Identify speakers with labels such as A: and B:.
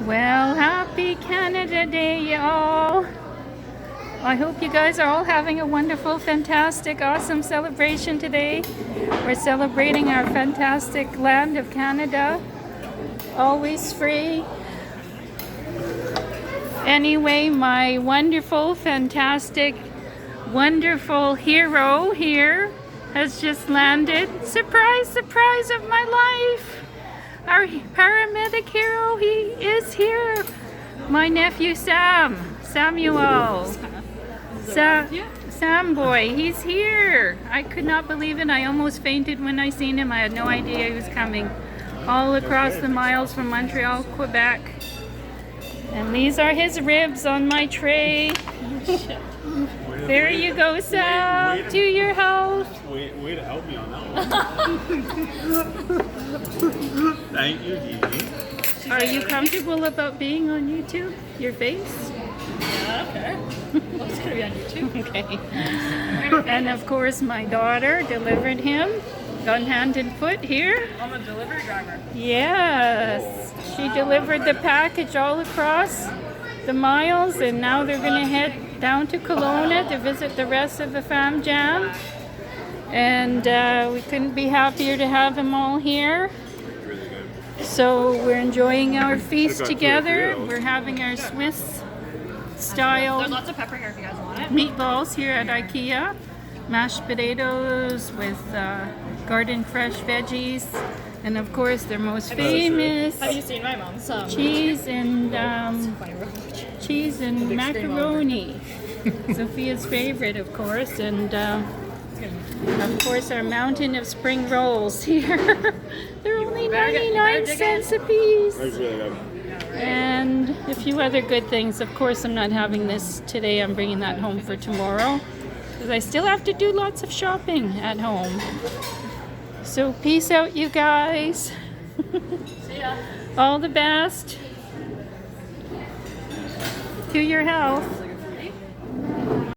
A: Well, happy Canada Day, y'all. I hope you guys are all having a wonderful, fantastic, awesome celebration today. We're celebrating our fantastic land of Canada. Always free. Anyway, my wonderful, fantastic, wonderful hero here has just landed. Surprise, surprise of my life. Our paramedic hero, he is here. My nephew Samuel. Sam boy, he's here. I could not believe it. I almost fainted when I seen him. I had no idea he was coming. All across the miles from Montreal, Quebec. And these are his ribs on my tray. There you go, Sam, to your house.
B: Way to help me on that one. Thank you, Gigi.
A: Are you comfortable about being on YouTube? Your face?
C: Yeah, okay. Well, it's gonna be on YouTube.
A: Okay. And of course, my daughter delivered him on hand and foot here.
C: I'm a delivery driver.
A: Yes. She delivered the package all across the miles, and now they're going to head down to Kelowna to visit the rest of the fam jam. And we couldn't be happier to have them all here. So we're enjoying our feast together. We're having our Swiss style
C: There's lots of pepper here if you guys want it.
A: meatballs here at Ikea. Mashed potatoes with garden fresh veggies. And of course their most famous
C: Have you seen my mom's
A: cheese and macaroni. Sophia's favorite, of course, and of course our mountain of spring rolls here. They're only 99 cents a piece.
B: That's really good.
A: And a few other good things. Of course, I'm not having this today. I'm bringing that home for tomorrow because I still have to do lots of shopping at home. So peace out, you guys.
C: See ya.
A: All the best to your health.